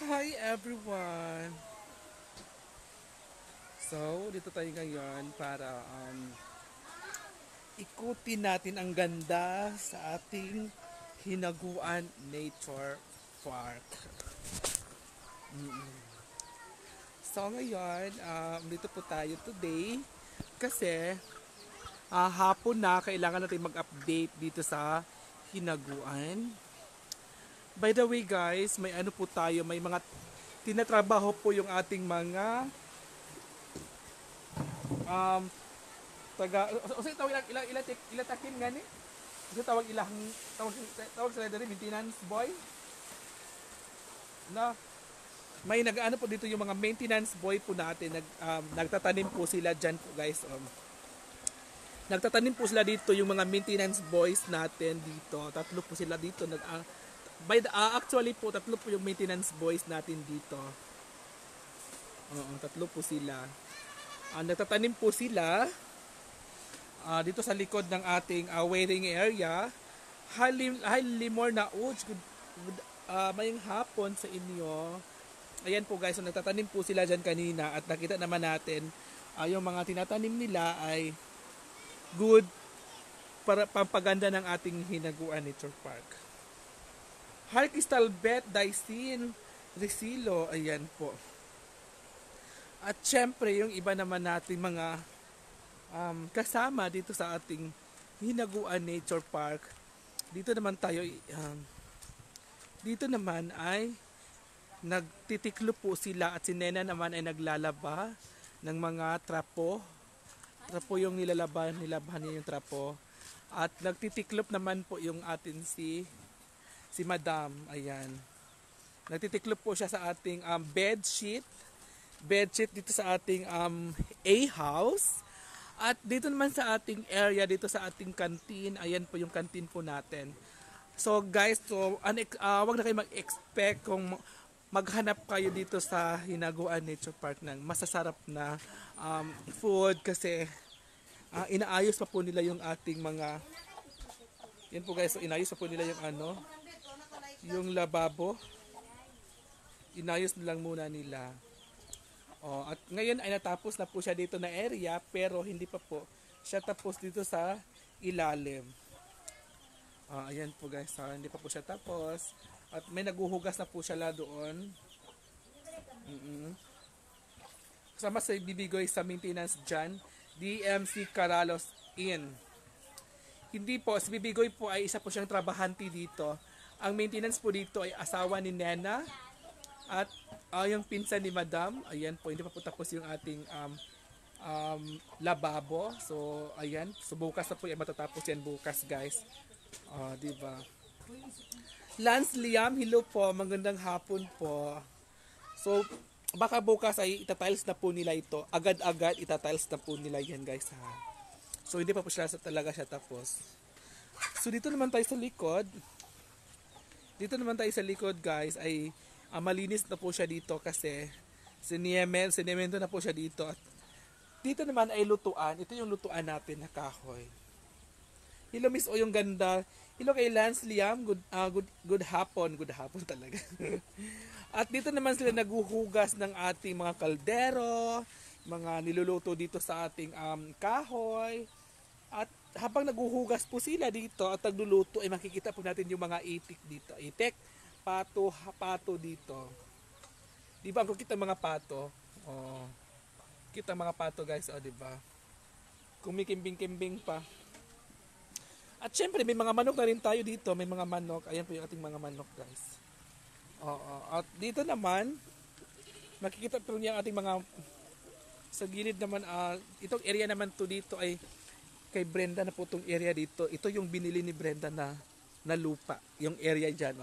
Hi everyone! So, dito tayo ngayon para ikutin natin ang ganda sa ating Hinaguan Nature Park. So, ngayon, dito po tayo today kasi hapon na kailangan natin mag-update dito sa Hinaguan. By the way guys, may ano po tayo, may mga tinatrabaho po yung ating mga um, o sige tawag ilang takim gani. Kasi tawag ilang tawag sila diri maintenance boy. Na may nag-ano po dito yung mga maintenance boy po natin, nagtatanim po sila diyan po guys. Nagtatanim po sila dito yung mga maintenance boys natin dito. Tatlo po sila dito actually po tatlo po yung maintenance boys natin dito. Tatlo po sila. Nagtatanim po sila dito sa likod ng ating waiting area. Highly more na maying hapon sa inyo. Ayan po guys, so nagtatanim po sila dyan kanina at nakita naman natin yung mga tinatanim nila ay good para pampaganda ng ating Hinaguan Nature Park. Harkistalbet Daisin Resilo, ayan po. At syempre yung iba naman natin mga kasama dito sa ating Hinaguan Nature Park. Dito naman tayo dito naman ay nagtitiklo po sila at si Nena naman ay naglalaba ng mga trapo. Trapo yung nilalaban niya yung trapo. At nagtitiklop naman po yung atin si Madam, ayan. Nagtitiklop po siya sa ating bed sheet dito sa ating A-house. At dito naman sa ating area, dito sa ating canteen, ayan po yung canteen po natin. So guys, wag na kayo mag-expect kung maghanap kayo dito sa Hinaguan Nature Park ng masasarap na food kasi inaayos pa po nila yung ating mga yan po guys, so inayos pa po nila yung yung lababo. Inayos lang muna nila. At ngayon ay natapos na po siya dito na area pero hindi pa po siya tapos dito sa ilalim. Ayan po guys, hindi pa po siya tapos. At may naguhugas na po siya doon. Kasama sa bibigoy sa maintenance dyan, DMC Caralos Inn. Hindi po, si Bibigoy po ay isa po siyang trabahante dito. Ang maintenance po dito ay asawa ni Nena at yung pinsan ni Madam. Ayan po, hindi pa po tapos yung ating lababo. So, ayan. So, bukas na po yan. Matatapos yan bukas, guys. Diba? Lance Liam, hello po. Magandang hapon po. So, baka bukas ay itatiles na po nila ito. Agad-agad itatiles na po nila yan, guys. So, hindi pa po siya talaga siya tapos. So, dito naman tayo sa likod. Guys, ay malinis na po siya dito kasi sinemento na po siya dito. At dito naman ay lutuan. Ito yung lutuan natin na kahoy. Hello Miss O, yung ganda. Hello kay Lance Liam. Good hapon. Good hapon talaga. At dito naman sila naguhugas ng ating mga kaldero, mga niluluto dito sa ating kahoy. At habang naguhugas po sila dito at nagluluto ay makikita po natin yung mga itik dito. Itik, pato dito. Di ba? Kung kita mga pato, kita mga pato guys, di ba? Kumikimbing-kimbing pa. At syempre may mga manok na rin tayo dito, may mga manok. Ayan po yung ating mga manok guys. At dito naman makikita po niya ating mga sa gilid naman, itong area naman to dito ay kay Brenda na po itong area dito. Ito yung binili ni Brenda na lupa. Yung area dyan.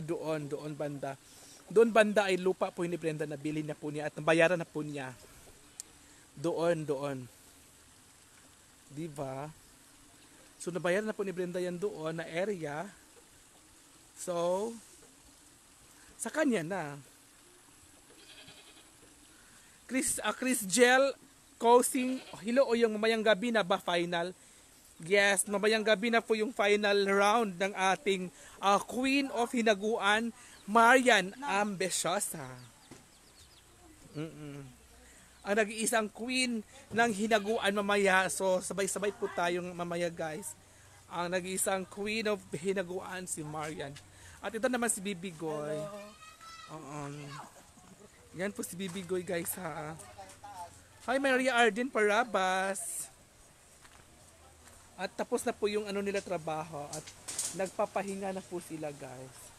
Doon banda. Doon banda ay lupa po ni Brenda na bili na po niya at nabayaran na po niya. Doon. Diba? So nabayaran na po ni Brenda yan doon na area. So, sa kanya na. Chris Gel Causing, hello o yung mamayang gabi na ba final? Yes, mamayang gabi na po yung final round ng ating Queen of Hinaguan, Marian Ambesyosa. Ang nag-iisang queen ng hinaguan mamaya. So sabay-sabay po tayong mamaya guys. Ang nag-iisang queen of hinaguan si Marian. At ito naman si Bibigoy. Yan po si Bibigoy guys ha. Hi Maria Arden Parabas. At tapos na po yung ano nila trabaho. At nagpapahinga na po sila guys.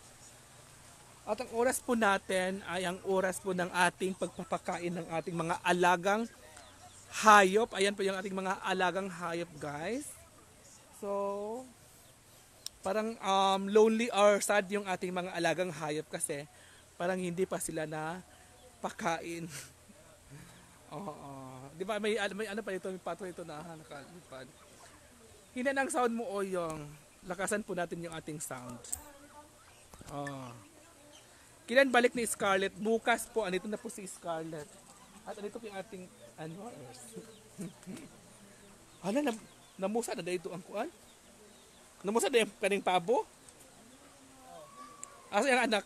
At ang oras po natin ay ang oras po ng ating pagpapakain ng ating mga alagang hayop. Ayan po yung ating mga alagang hayop guys. So, parang lonely or sad yung ating mga alagang hayop kasi parang hindi pa sila na pakain. Oo. Di ba may ano pa dito, may pato ito na nakalipad. Hina ng sound mo o yung lakasan po natin yung ating sound. Kailan balik ni Scarlett? Bukas po, andito na po si Scarlett. At andito po yung ating ano, namusa na dito ang kuan? Namusa na yung kaning pabo? Asa yung anak?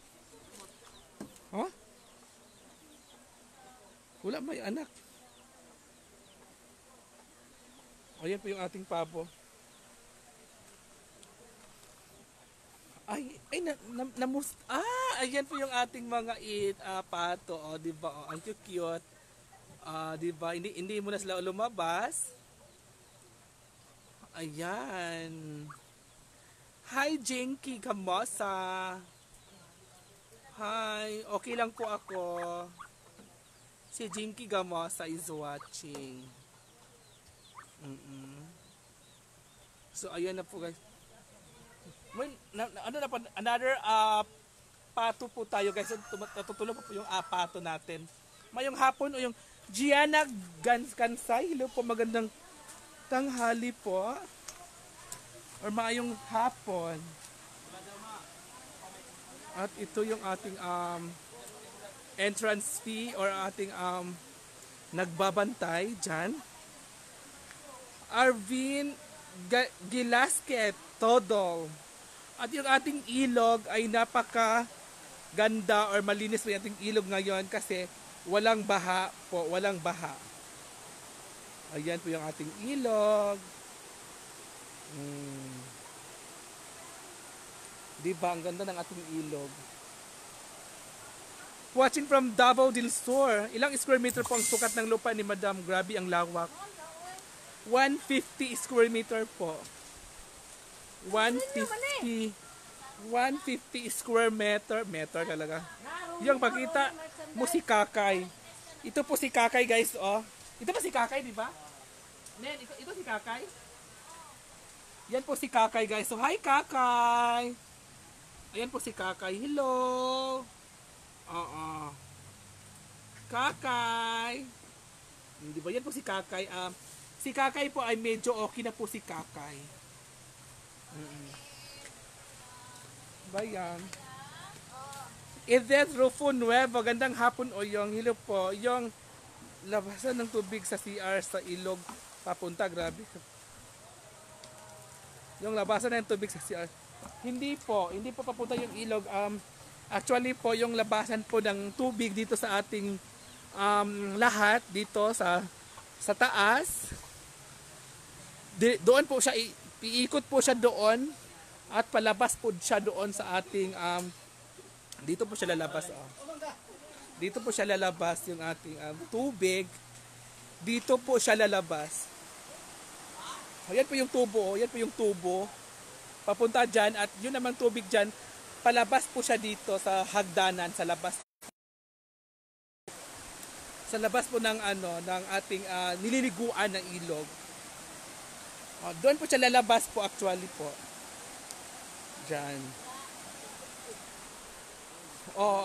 Huh? Wala may anak. Ayan po yung ating pabo. Ayan po yung ating mga pato, oh, 'di ba? Oh, ang cute. 'Di ba? Hindi mo na sila lumabas. Ayan. Hi Jinky, kamusta? Hi, okay lang po ako. Si Jinky Gamosa is watching. So ayan na po guys. Another pato po tayo guys. Natutulog po yung pato natin. Mayong hapon o yung Gianna Gansay. Hello po, magandang tanghali po. Or mayong hapon. At ito yung ating entrance fee or ating nagbabantay dyan. Arvin Gilasket Todol. At yung ating ilog ay napaka ganda or malinis po yung ating ilog ngayon kasi walang baha po, walang baha. Ayan po yung ating ilog. Diba, ang ganda ng ating ilog. Watching from Davao del Sur. Ilang square meter po ang sukat ng lupa ni Madam? Grabe ang lawak. 150 square meter po. 150 square meter talaga. Yung pakita mo si Kakay. Ito po si Kakay guys, oh. Ito po si Kakay, di ba? Nen, ito si Kakay. Yan po si Kakay guys. So hi Kakay. Ayan po si Kakay. Hello. Kakay. Di ba yan po si Kakay? Si Kakay po ay medyo okay na po si Kakay. Bayan. Edeth Rufo Nuevo, gandang hapon o yung hilo po. Yung labasan ng tubig sa CR sa ilog papunta, grabe. Yung labasan ng tubig sa CR. Hindi po papunta yung ilog. Actually po yung labasan po ng tubig dito sa ating lahat dito sa taas. Doon po siya iikot po siya doon at palabas po siya doon sa ating dito po siya lalabas. Dito po siya lalabas yung ating tubig. Dito po siya lalabas. Ayan po yung tubo, yan po yung tubo. Papunta diyan at yun naman tubig diyan, palabas po siya dito sa hagdanan sa labas. Sa labas po ng ng ating nililiguan ng ilog. Doon po siya lalabas po actually po. Diyan.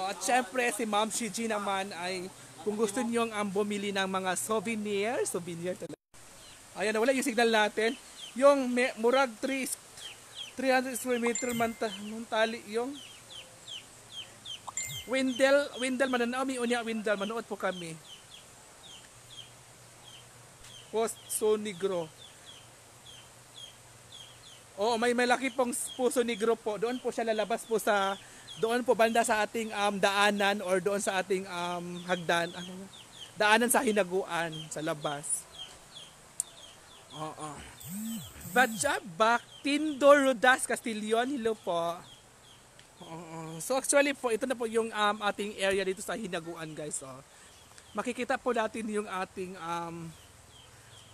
At syempre si Ma'am Shiji naman ay kung gusto niyo bumili ng mga souvenir talaga. Ayan, wala yung signal natin. Yung murag 300 square meter mantali yung Windel mananaw unya Windel manood po kami. Post so negro. Oo, may malaki pong Puso Negro po. Doon po siya lalabas po sa doon po banda sa ating daanan or doon sa ating hagdan, ano, daanan sa hinaguan sa labas. Oo. Batjabak, Tindor, Rodas, Castillon, hello po. Oo. So actually po, ito na po yung ating area dito sa hinaguan guys. Oh. Makikita po natin yung ating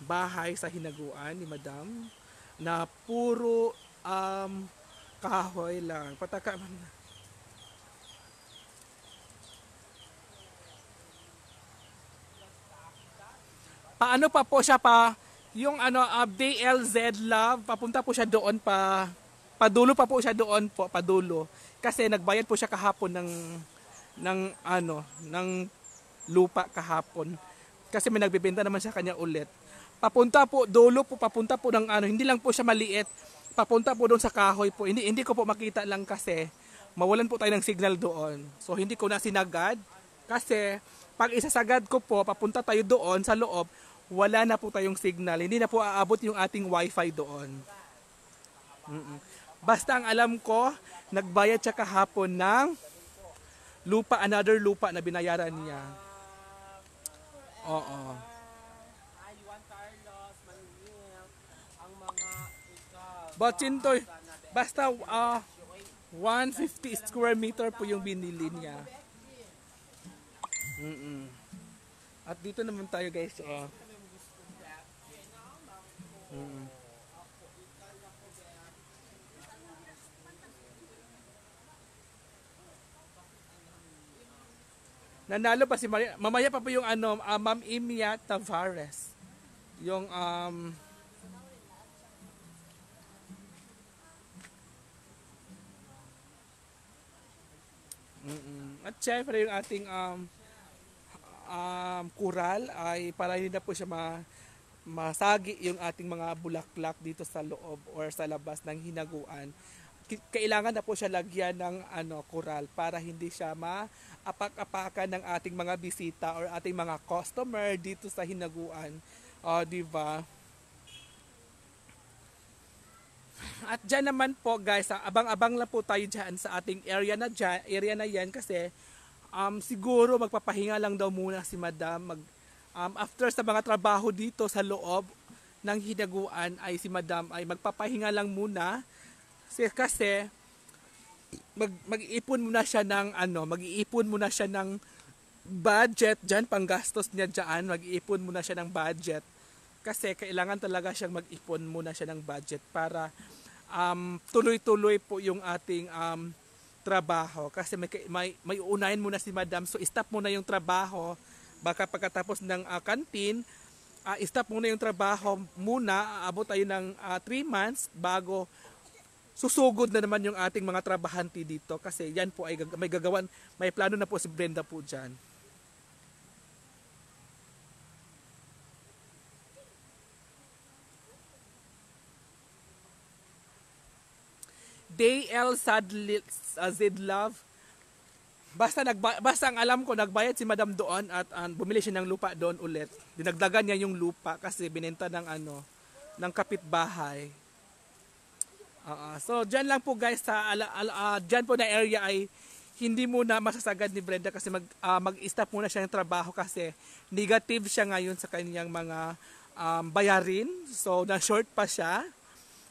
bahay sa hinaguan ni Madam na puro kahoy lang. Pataka man. Paano pa po siya pa yung ano DLZ Love papunta po siya doon padulo pa po siya doon po padulo kasi nagbayad po siya kahapon ng lupa kahapon kasi may nagbebenta naman siya kanya ulit. Papunta po dulo po papunta po ng ano hindi lang po siya maliit papunta po doon sa kahoy po. Hindi ko po makita lang kasi mawalan po tayo ng signal doon. So hindi ko na sinagad kasi pag isasagad ko po papunta tayo doon sa loob wala na po tayong signal. Hindi na po aabot yung ating wifi doon. Basta ang alam ko, nagbayad siya kahapon ng lupa, another lupa na binayaran niya. Oo. Botsintoy, basta 150 square meter po yung binili niya. At dito naman tayo guys. Nanalo pa si Maria. Mamaya pa po yung Ma'am Imia Tavares. Yung at syempre yung ating kural ay para hindi na po siya masagi yung ating mga bulaklak dito sa loob or sa labas ng hinaguan. Kailangan na po siya lagyan ng kural para hindi siya maapak-apakan ng ating mga bisita or ating mga customer dito sa hinaguan. Di ba? At dyan naman po guys, abang-abang lang po tayo dyan sa ating area na yan kasi siguro magpapahinga lang daw muna si Madam after sa mga trabaho dito sa loob ng hinaguan ay si Madam ay magpapahinga lang muna kasi mag-iipon muna siya ng budget diyan panggastos niya diyan mag-iipon muna siya ng budget kasi kailangan talaga siyang mag-ipon muna siya ng budget para tuloy-tuloy po yung ating trabaho kasi may uunahin muna si Madam so stop muna yung trabaho baka pagkatapos ng canteen stop muna yung trabaho muna aabot tayo ng 3 months bago susugod na naman yung ating mga trabahante dito kasi yan po ay may plano na po si Brenda po dyan. DL Zidlove basta ang alam ko nagbayad si Madam doon at bumili siya ng lupa doon ulit. Dinagdagan niya yung lupa kasi binenta ng kapitbahay. So diyan lang po guys sa diyan po na area ay hindi muna masasagad ni Brenda kasi mag-stop muna siya ng trabaho kasi negative siya ngayon sa kanyang mga bayarin. So na-short pa siya.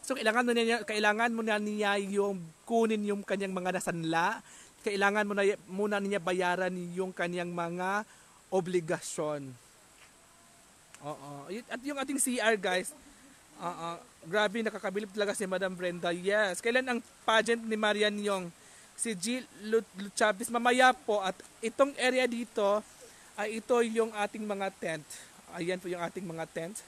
So kailangan muna niya yung kunin yung kanyang mga nasanla. Kailangan muna niya bayaran yung kanyang mga obligasyon. At yung ating CR guys, grabe nakakabilib talaga si Madam Brenda. Yes. Kailan ang pageant ni Marian yung si Jill Luchabis mamaya po at itong area dito ay ito yung ating mga tent. Ayan po yung ating mga tent.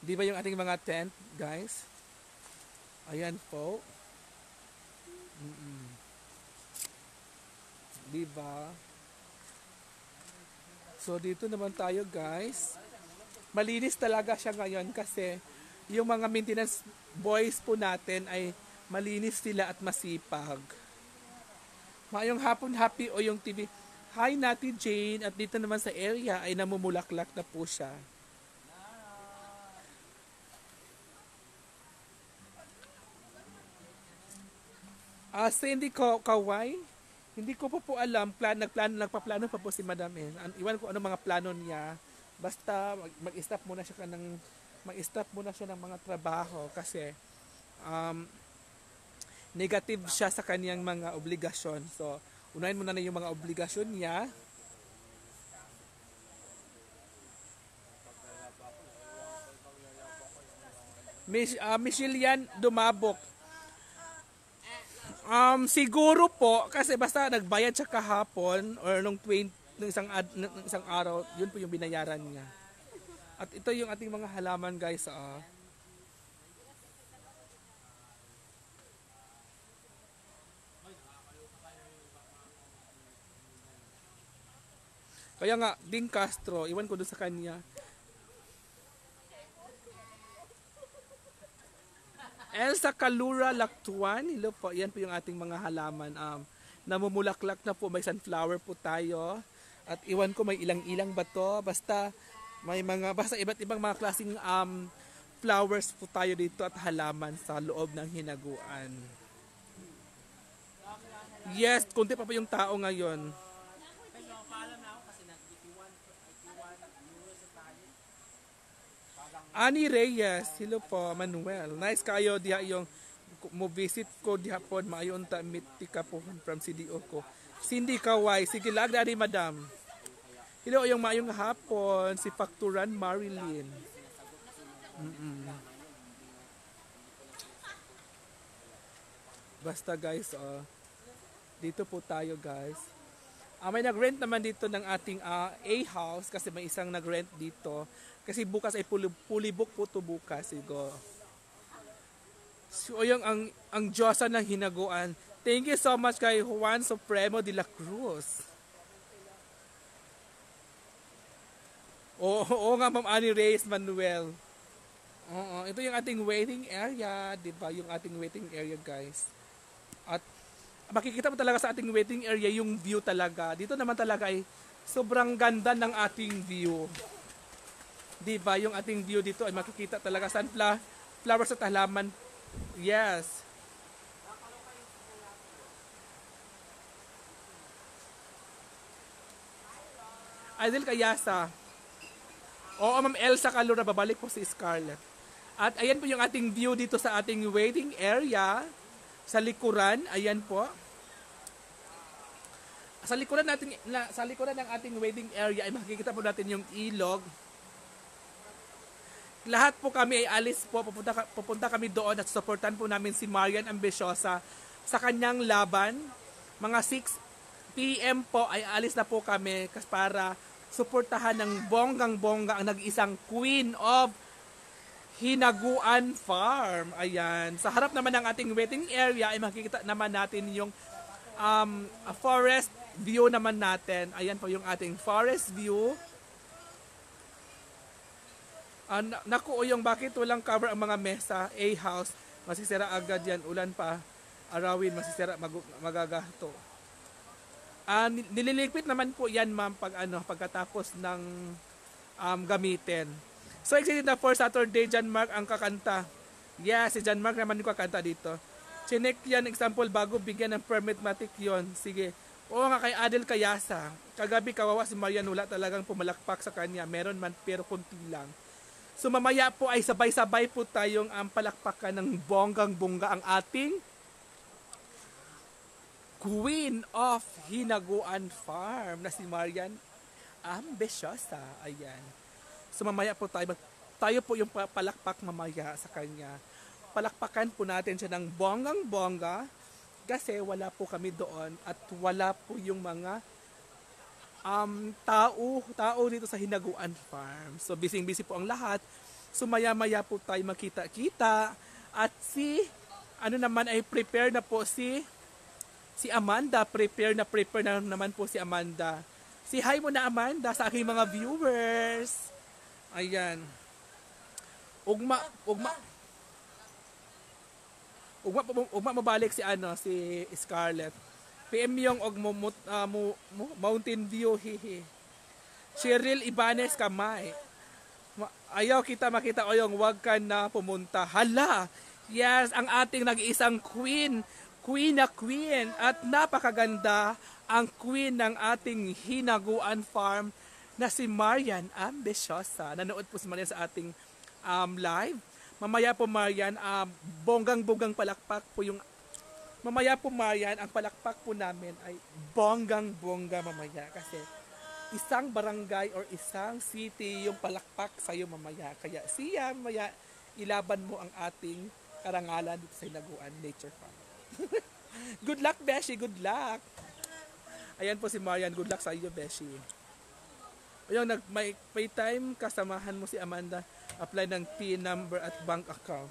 Di ba yung ating mga tent, guys? Ayan po. Di ba? So dito naman tayo, guys. Malinis talaga siya ngayon kasi yung mga maintenance boys po natin ay malinis sila at masipag. Mayong hapon happy o yung TV. Hi Nati Jane at dito naman sa area ay namumulaklak na po siya. Cindy Kawai, hindi ko po alam, nagpaplano pa po si Madam eh. Iwan ko ano mga plano niya. Basta mag-stop muna siya ng mga trabaho kasi um, negative siya sa kaniyang mga obligasyon. So, unahin muna na yung mga obligasyon niya. Michelle Dumabok. Siguro po kasi basta nagbayad siya kahapon or nung isang araw, yun po yung binayaran niya. At ito yung ating mga halaman guys. Kaya nga, Ding Castro, iwan ko doon sa kanya. Elsa Calura Lactuan, hello po, yan po yung ating mga halaman. Namumulaklak na po, may sunflower po tayo. At iwan ko may ilang-ilang ba to, basta iba't ibang mga klaseng flowers po tayo dito at halaman sa loob ng hinaguan. Yes, kunti pa po yung tao ngayon. Ani Reyes, hello po, Manuel. Nice kayo diha yung mo visit ko diha pod maayon ta meet ka po from CDO ko. Cindy Kawai, sige lag ni Madam. Hello yung maayong hapon si Facturan Marilyn. Basta guys, dito po tayo guys. May nag-rent naman dito ng ating A-house kasi may isang nag-rent dito. Kasi bukas ay fully book po to bukas. Sigo. So yung ang Diyosa ng hinaguan. Thank you so much kay Juan Supremo de la Cruz. Oo nga Ma'am Annie Reyes Manuel. Oo, ito yung ating waiting area, 'di ba? Yung ating waiting area, guys. At makikita mo talaga sa ating waiting area yung view talaga. Dito naman talaga ay sobrang ganda ng ating view. 'Di ba? Yung ating view dito ay makikita talaga sunflowers at halaman. Yes. Adel Kayasa. Oo, Ma'am Elsa Calura, babalik po si Scarlett. At ayan po yung ating view dito sa ating waiting area. Sa likuran, ayan po. Sa likuran ng ating waiting area ay makikita po natin yung ilog. Lahat po kami ay alis po, pupunta kami doon at supportan po namin si Marian Ambiciosa sa kanyang laban. Mga 6 PM po ay alis na po kami para suportahan ng bonggang-bongga ang nag-isang Queen of Hinaguan Farm. Ayan. Sa harap naman ng ating waiting area ay makikita naman natin yung forest view naman natin. Ayan po yung ating forest view. Naku, yung bakit walang cover ang mga mesa, A-house, masisira agad yan. Ulan pa, arawin, masisira, magagato. Nililigpit naman po yan ma'am pagkatapos ng gamitin. So excited na for Saturday, John Mark ang kakanta. Yes, si John Mark naman yung kakanta dito. Chinek yan, example, bago bigyan ng permit matik yon. Sige. Oo nga kay Adel Kayasa. Kagabi kawawa si Marian, wala talagang pumalakpak sa kanya. Meron man pero kunti lang. So mamaya po ay sabay-sabay po tayong palakpakan ng bonggang-bongga ang ating Queen of Hinaguan Farm na si Marian Ambiciosa. Ayan. So mamaya po tayo po yung palakpak mamaya sa kanya. Palakpakan po natin siya ng bonggang-bongga kasi wala po kami doon at wala po yung mga tao dito sa Hinaguan Farm. So busy-busy po ang lahat. So maya-maya po tayo makita-kita at naman ay prepare na po si Amanda, prepare na naman po si Amanda. Si hi mo na Amanda sa aking mga viewers. Ayan. Ugma mabalik si Scarlett. PM yung Mountain View hihi. Cheryl Ibanez Kamay. Ayaw kita makita o yung wag ka na pumunta. Hala. Yes, ang ating nag-iisang queen Queen na queen at napakaganda ang queen ng ating Hinaguan Farm na si Marian Ambisyosa. Nanood po si Marian sa ating live. Mamaya po Marian, bonggang-bonggang palakpak po yung mamaya po Marian, ang palakpak po namin ay bonggang-bongga mamaya kasi isang barangay or isang city yung palakpak sa'yo mamaya. Kaya siya mamaya ilaban mo ang ating karangalan dito sa Hinaguan Nature Farm. Good luck, Beshi. Good luck. Ayan po si Marian. Good luck sa iyo, Beshi. Ayun, may time kasamahan mo si Amanda. Apply ng PIN number at bank account.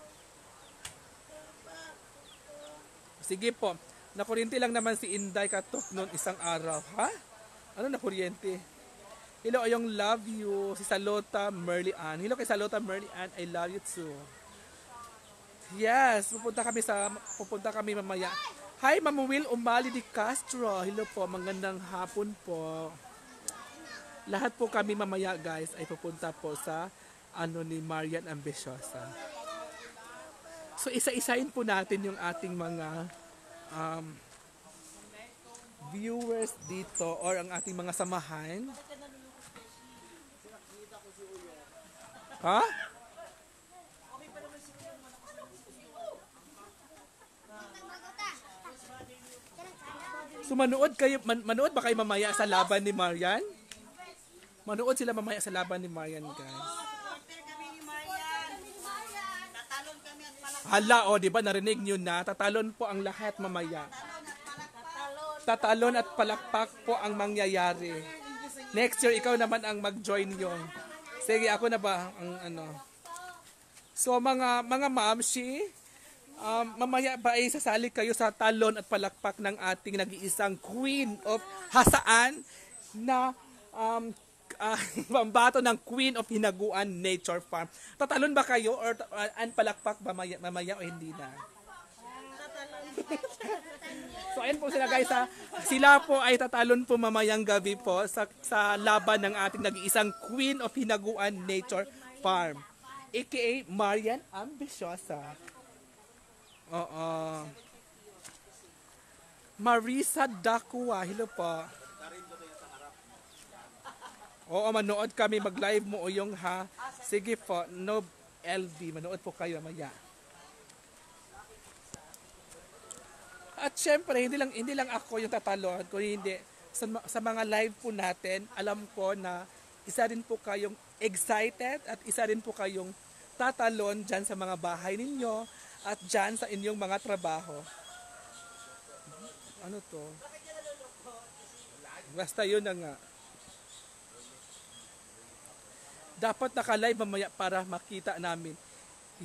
Sige po. Nakuryente lang naman si Inday Katok noon isang araw. Ha? Ano nakuryente? Hello, ayong love you. Si Salota Merly Ann. Hello kay Salota Merly Ann. I love you too. Yes, pupunta kami mamaya. Hi, Ma'am Will Umali de Castro. Hello po, magandang hapon po. Lahat po kami mamaya guys ay pupunta po sa ni Marian Ambisyosa. So isa-isahin po natin yung ating mga viewers dito or ang ating mga samahan. Ha? So manood ba kayo mamaya sa laban ni Marian? Manood sila mamaya sa laban ni Marian, guys. Hala, di ba narinig niyo na? Tatalon po ang lahat mamaya. Tatalon at palakpak po ang mangyayari. Next year, ikaw naman ang mag-join yung. Sige, ako na ba ang So, mga mamshi, mamaya ba ay sasali kayo sa talon at palakpak ng ating nag-iisang Queen of Hasaan na pambato ng Queen of Hinaguan Nature Farm. Tatalon ba kayo or palakpak mamaya o hindi na? So ayun po sila guys ha. Sila po ay tatalon po mamayang gabi po sa laban ng ating nag-iisang Queen of Hinaguan Nature Farm. AKA Marian Ambisyosa. Oo. Marisa Dakua. Hello po. Oo, manood kami. Mag-live mo o yung ha. Sige po. No LB. Manood po kayo mamaya. At syempre, hindi lang ako yung tatalon. Kung hindi, sa mga live po natin, alam ko na isa rin po kayong excited at isa rin po kayong tatalon dyan sa mga bahay ninyo at dyan sa inyong mga trabaho. Ano to? Basta yun na nga. Dapat naka-live mamaya para makita namin.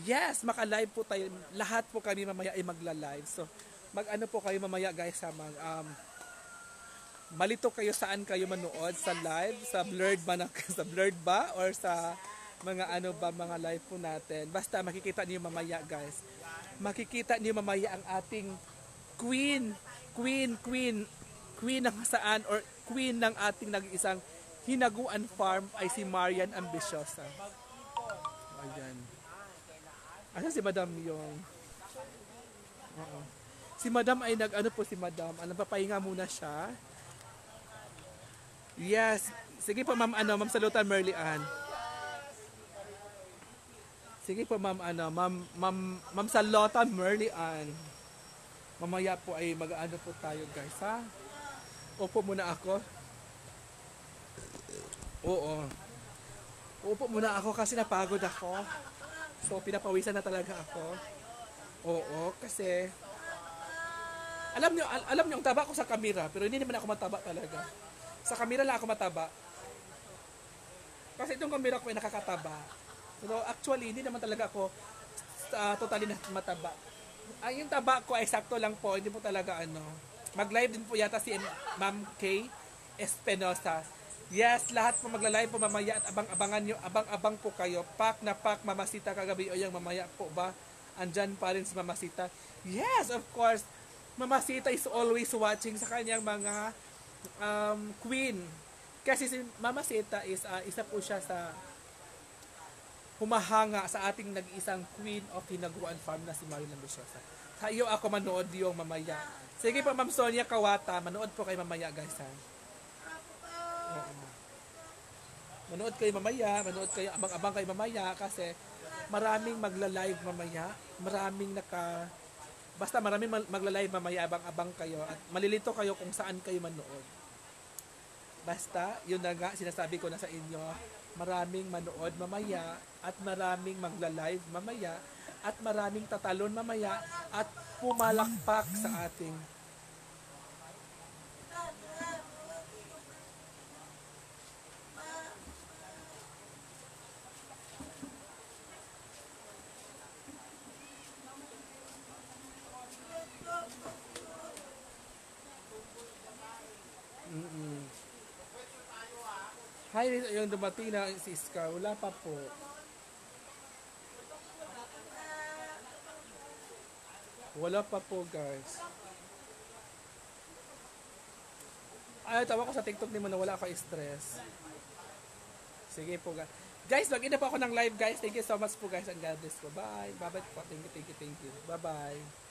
Yes, maka-live po tayo. Lahat po kami mamaya ay magla-live. So, mag-ano po kayo mamaya guys sa malito kayo saan kayo manood sa live, sa blurred ba or sa mga mga live po natin. Basta makikita niyo mamaya guys. Makikita niyo mamaya ang ating queen ng saan or queen ng ating nag-iisang Hinaguan Farm ay si Marian Ambisyosa. Ayan. Asa si Madam yung? Oo. Si Madam ay si Madam. Papahinga muna siya. Yes. Sige po ma'am Ma'am Salota Merly Ann. Sige po ma'am Ma'am Salota Merly Ann. Mamaya po ay mag-ano po tayo guys ha. Opo muna ako. Oo. Upo muna ako kasi napagod ako. So, pinapawisan na talaga ako. Oo, kasi alam niyo ang taba ko sa kamera, pero hindi naman ako mataba talaga. Sa kamera lang ako mataba. Kasi itong kamera ko ay nakakataba. Pero actually, hindi naman talaga ako totally na mataba. Yung taba ko ay sakto lang po, hindi po talaga Mag-live din po yata si Ma'am K. Espinosa. Yes, lahat po magla-live po mamaya at abang-abangan nyo, abang-abang po kayo. Pak na pak, Mamasita kagabi o yung mamaya po ba? Andyan pa rin si Mamasita. Yes, of course. Mamasita is always watching sa kanyang mga queen. Kasi si Mamasita is isa po siya sa humahanga sa ating nag-isang Queen of Hinaguan Farm na si Marian Ambisyosa. Sa iyo ako manood yung mamaya. Sige po, Ma'am Sonia Kawata. Manood po kayo mamaya, guys, ha? Oo. Manood kayo mamaya. Manood kayo, abang-abang kayo mamaya kasi maraming magla-live mamaya. Basta maraming magla-live mamaya, abang-abang kayo. At malilito kayo kung saan kayo manood. Basta, yun na nga, sinasabi ko na sa inyo, maraming manood mamaya, at maraming magla-live mamaya, at maraming tatalon mamaya, at pumalakpak sa ating Hi, yung dumating na si Iska, wala pa po. Wala pa po, guys. Ay, tawa ko sa TikTok ni mo na wala ka stress. Sige po, guys. Guys, log in na po ako ng live, guys. Thank you so much po, guys. And God bless po. Bye. Bye-bye po. Thank you, thank you, thank you. Bye-bye.